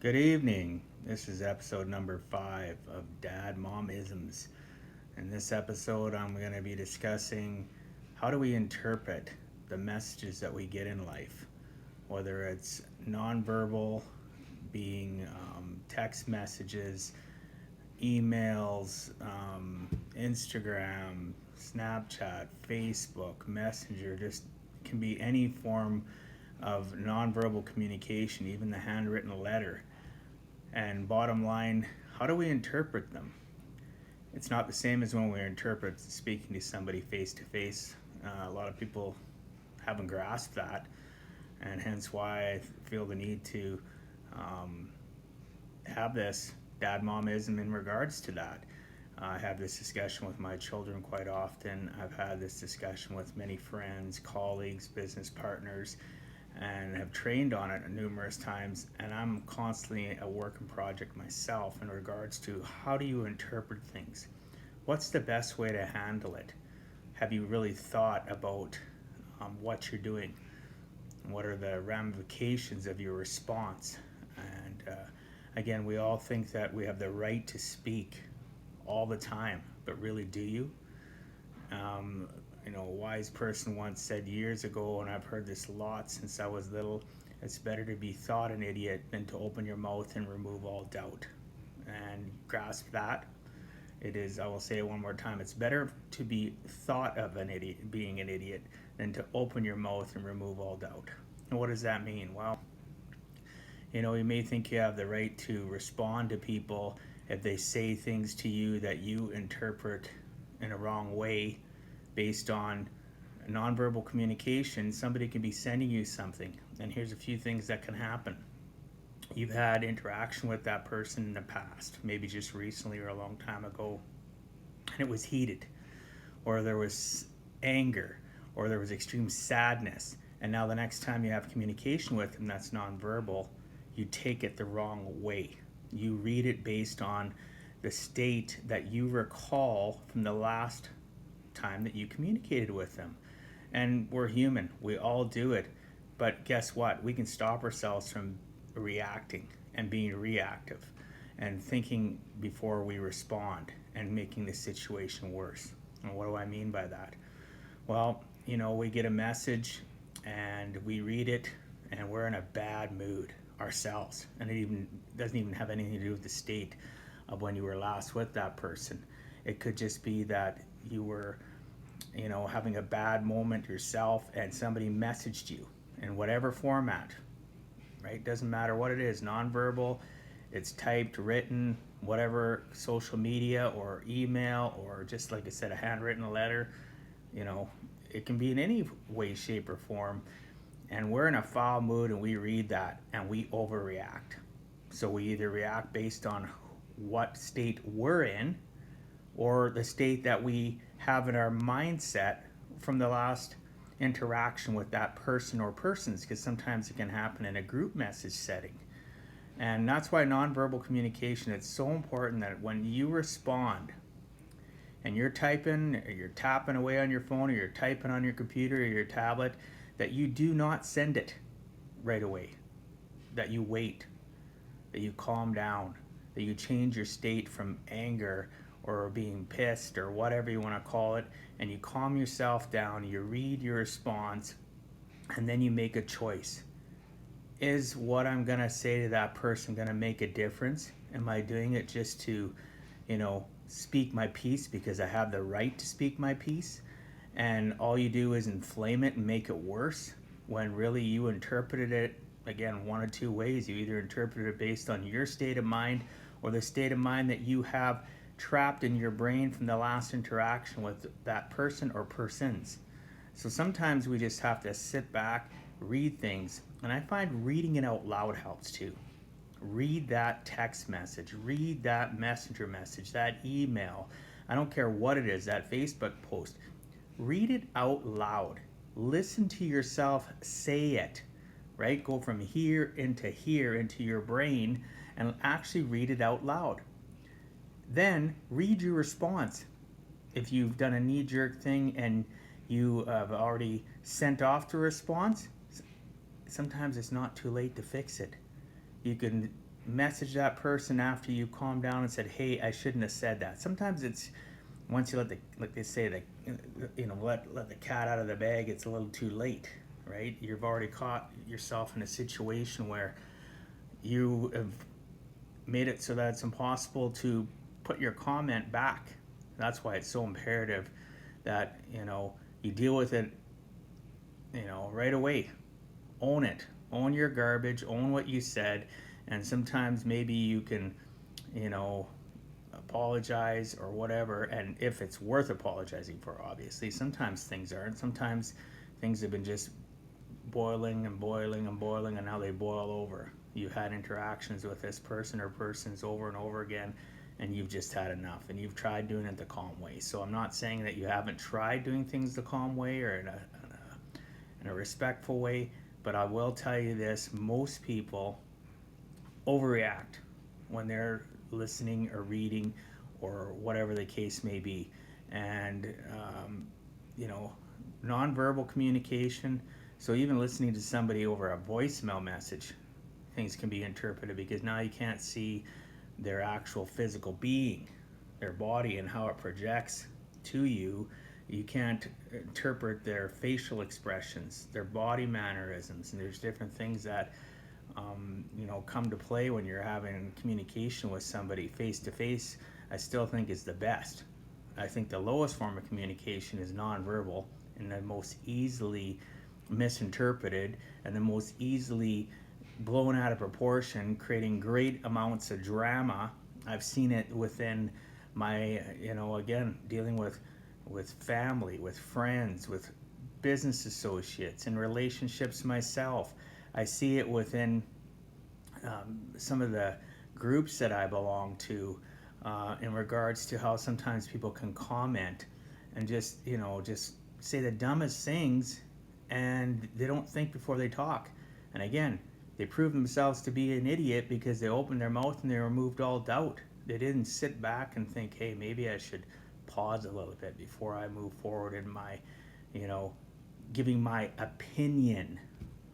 Good evening. This is episode number 5 of Dadmomisms. In this episode, I'm going to be discussing how do we interpret the messages that we get in life, whether it's nonverbal, being text messages, emails, Instagram, Snapchat, Facebook, Messenger, just can be any form of nonverbal communication, even the handwritten letter. And bottom line, how do we interpret them? It's not the same as when we interpret speaking to somebody face to face. A lot of people haven't grasped that, and hence why I feel the need to have this dadmomism in regards to that. I have this discussion with my children quite often. I've had this discussion with many friends, colleagues, business partners, and have trained on it numerous times, and I'm constantly a work in project myself in regards to how do you interpret things? What's the best way to handle it? Have you really thought about what you're doing? What are the ramifications of your response? And again, we all think that we have the right to speak all the time, but really do you? A wise person once said years ago, and I've heard this a lot since I was little, it's better to be thought an idiot than to open your mouth and remove all doubt. And grasp that. It is, I will say it one more time, it's better to be thought of an idiot, being an idiot, than to open your mouth and remove all doubt. And what does that mean? Well, you may think you have the right to respond to people if they say things to you that you interpret in a wrong way. Based on nonverbal communication, somebody can be sending you something, and here's a few things that can happen. You've had interaction with that person in the past, maybe just recently or a long time ago, and it was heated, or there was anger, or there was extreme sadness, and now the next time you have communication with them that's nonverbal, you take it the wrong way. You read it based on the state that you recall from the last time that you communicated with them. And we're human, we all do it, but guess what, we can stop ourselves from reacting and being reactive and thinking before we respond and making the situation worse. And what do I mean by that? Well, we get a message and we read it and we're in a bad mood ourselves, and it even doesn't even have anything to do with the state of when you were last with that person. It could just be that you were having a bad moment yourself and somebody messaged you in whatever format, right? Doesn't matter what it is, nonverbal, it's typed, written, whatever, social media or email, or just like I said, a handwritten letter. It can be in any way, shape, or form, and we're in a foul mood and we read that and we overreact. So we either react based on what state we're in or the state that we have in our mindset from the last interaction with that person or persons, because sometimes it can happen in a group message setting. And that's why nonverbal communication, it's so important that when you respond and you're typing or you're tapping away on your phone or you're typing on your computer or your tablet, that you do not send it right away, that you wait, that you calm down, that you change your state from anger or being pissed or whatever you want to call it, and you calm yourself down, you read your response, and then you make a choice. Is what I'm going to say to that person going to make a difference? Am I doing it just to, speak my piece because I have the right to speak my piece? And all you do is inflame it and make it worse, when really you interpreted it, again, one of two ways. You either interpreted it based on your state of mind or the state of mind that you have trapped in your brain from the last interaction with that person or persons. So sometimes we just have to sit back, read things, and I find reading it out loud helps too. Read that text message, read that messenger message, that email, I don't care what it is, that Facebook post. Read it out loud. Listen to yourself say it, right? Go from here into your brain and actually read it out loud. Then read your response. If you've done a knee-jerk thing and you have already sent off the response, sometimes it's not too late to fix it. You can message that person after you calm down and said, hey, I shouldn't have said that. Sometimes it's, once you let the, like they say, let the cat out of the bag, it's a little too late, right? You've already caught yourself in a situation where you have made it so that it's impossible to put your comment back. That's why it's so imperative that, you deal with it, right away. Own it. Own your garbage. Own what you said. And sometimes maybe you can, you know, apologize or whatever. And if it's worth apologizing for, obviously, sometimes things aren't. Sometimes things have been just boiling and boiling and boiling, and now they boil over. You had interactions with this person or persons over and over again, and you've just had enough, and you've tried doing it the calm way. So I'm not saying that you haven't tried doing things the calm way or in a respectful way, but I will tell you this: most people overreact when they're listening or reading or whatever the case may be. And you know, nonverbal communication, so even listening to somebody over a voicemail message, things can be interpreted, because now you can't see their actual physical being, their body, and how it projects to you. You can't interpret their facial expressions, their body mannerisms, and there's different things that come to play when you're having communication with somebody face to face. I still think is the best. I think the lowest form of communication is nonverbal, and the most easily misinterpreted and the most easily blown out of proportion, creating great amounts of drama. I've seen it within my, again, dealing with family, with friends, with business associates, in relationships myself. I see it within some of the groups that I belong to, in regards to how sometimes people can comment and just say the dumbest things, and they don't think before they talk. And again, they prove themselves to be an idiot because they opened their mouth and they removed all doubt. They didn't sit back and think, hey, maybe I should pause a little bit before I move forward in my, giving my opinion,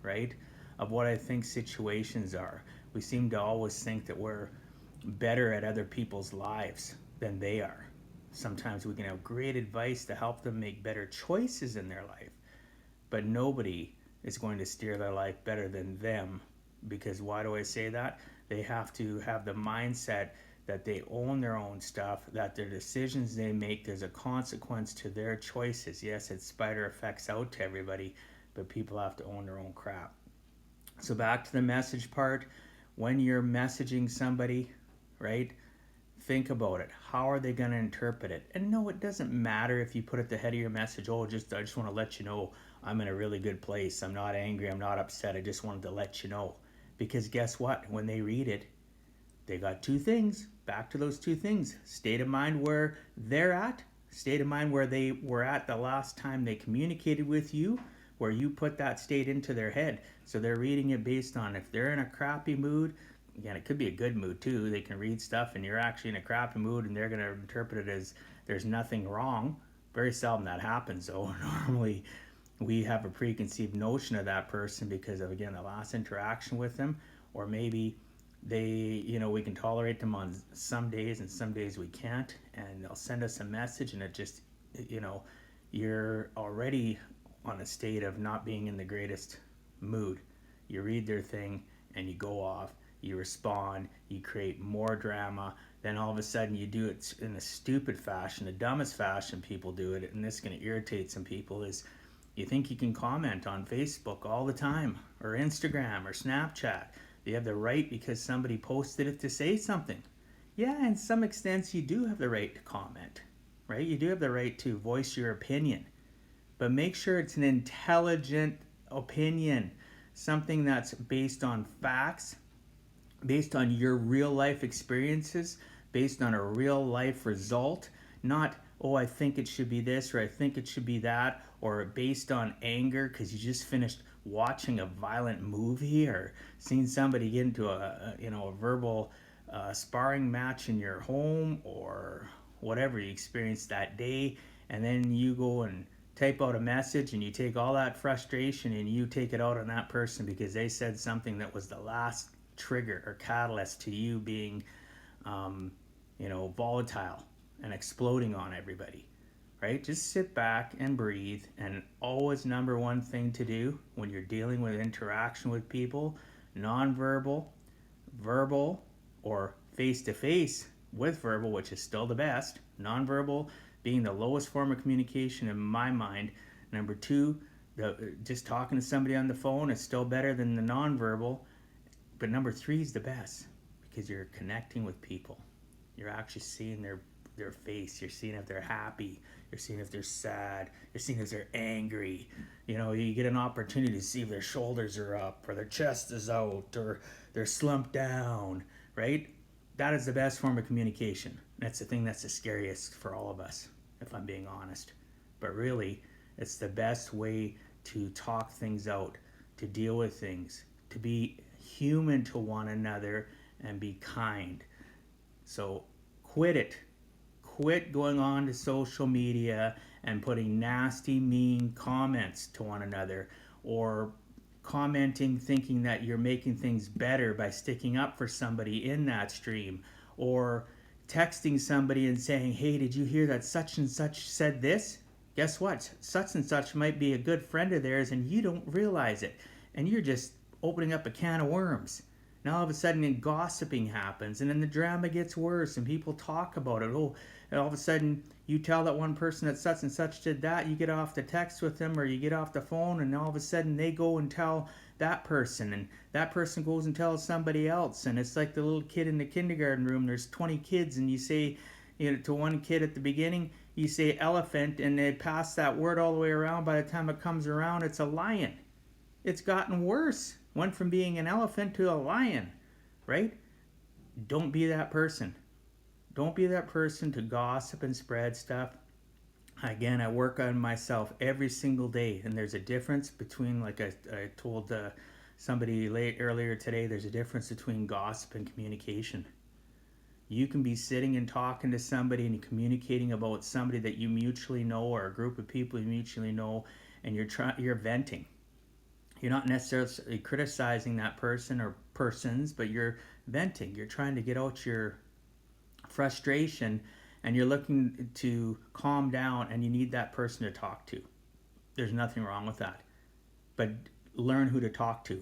right, of what I think situations are. We seem to always think that we're better at other people's lives than they are. Sometimes we can have great advice to help them make better choices in their life, but nobody is going to steer their life better than them. Because why do I say that? They have to have the mindset that they own their own stuff, that their decisions they make, there's a consequence to their choices. Yes, it's spider effects out to everybody, but people have to own their own crap. So back to the message part. When you're messaging somebody, right, think about it. How are they going to interpret it? And no, it doesn't matter if you put at the head of your message, I just want to let you know I'm in a really good place. I'm not angry. I'm not upset. I just wanted to let you know. Because guess what? When they read it, they got two things. Back to those two things. State of mind where they're at. State of mind where they were at the last time they communicated with you, where you put that state into their head. So they're reading it based on, if they're in a crappy mood, again, it could be a good mood too. They can read stuff and you're actually in a crappy mood, and they're going to interpret it as there's nothing wrong. Very seldom that happens though. Normally we have a preconceived notion of that person because of, again, the last interaction with them, or maybe they, we can tolerate them on some days and some days we can't, and they'll send us a message and it just, you're already on a state of not being in the greatest mood. You read their thing and you go off, you respond, you create more drama, then all of a sudden you do it in a stupid fashion, the dumbest fashion people do it, and this is going to irritate some people, is you think you can comment on Facebook all the time, or Instagram, or Snapchat. You have the right because somebody posted it to say something. Yeah, in some extents you do have the right to comment, right? You do have the right to voice your opinion. But make sure it's an intelligent opinion, something that's based on facts, based on your real life experiences, based on a real life result, not, oh, I think it should be this, or I think it should be that, or based on anger because you just finished watching a violent movie or seen somebody get into a verbal sparring match in your home, or whatever you experienced that day, and then you go and type out a message and you take all that frustration and you take it out on that person because they said something that was the last trigger or catalyst to you being, volatile and exploding on everybody, right? Just sit back and breathe. And always number one thing to do when you're dealing with interaction with people, nonverbal, verbal, or face-to-face with verbal, which is still the best. Nonverbal being the lowest form of communication in my mind. Number two, just talking to somebody on the phone is still better than the nonverbal. But number three is the best because you're connecting with people. You're actually seeing their face. You're seeing if they're happy. You're seeing if they're sad. You're seeing if they're angry. You get an opportunity to see if their shoulders are up or their chest is out or they're slumped down, right? That is the best form of communication. That's the thing that's the scariest for all of us, if I'm being honest. But really, it's the best way to talk things out, to deal with things, to be human to one another and be kind. So quit it. Quit going on to social media and putting nasty, mean comments to one another, or commenting thinking that you're making things better by sticking up for somebody in that stream, or texting somebody and saying, hey, did you hear that such and such said this? Guess what? Such and such might be a good friend of theirs and you don't realize it. And you're just opening up a can of worms. Now all of a sudden gossiping happens and then the drama gets worse and people talk about it. Oh, and all of a sudden you tell that one person that such and such did that, you get off the text with them or you get off the phone and all of a sudden they go and tell that person and that person goes and tells somebody else. And it's like the little kid in the kindergarten room, there's 20 kids and you say, to one kid at the beginning, you say elephant and they pass that word all the way around. By the time it comes around, it's a lion. It's gotten worse. Went from being an elephant to a lion, right? Don't be that person. Don't be that person to gossip and spread stuff. Again, I work on myself every single day, and there's a difference between, like I told somebody earlier today, there's a difference between gossip and communication. You can be sitting and talking to somebody and communicating about somebody that you mutually know or a group of people you mutually know, and you're venting. You're not necessarily criticizing that person or persons, but you're venting. You're trying to get out your frustration and you're looking to calm down and you need that person to talk to. There's nothing wrong with that. But learn who to talk to.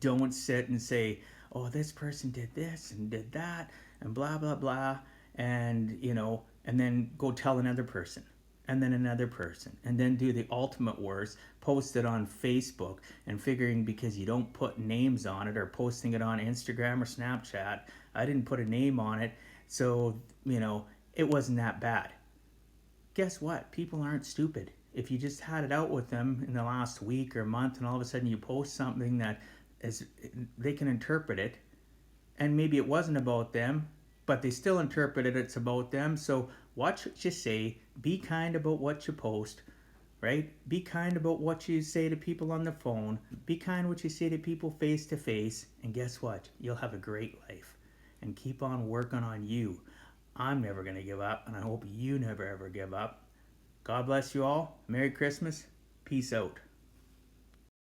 Don't sit and say, oh, this person did this and did that and blah, blah, blah. And, and then go tell another person. And then another person, and then do the ultimate worst, post it on Facebook and figuring because you don't put names on it or posting it on Instagram or Snapchat, I didn't put a name on it, so, it wasn't that bad. Guess what? People aren't stupid. If you just had it out with them in the last week or month and all of a sudden you post something that they can interpret it, and maybe it wasn't about them, but they still interpreted it's about them, so watch what you say. Be kind about what you post, right? Be kind about what you say to people on the phone. Be kind what you say to people face to face. And guess what? You'll have a great life. And keep on working on you. I'm never going to give up, and I hope you never ever give up. God bless you all. Merry Christmas. Peace out.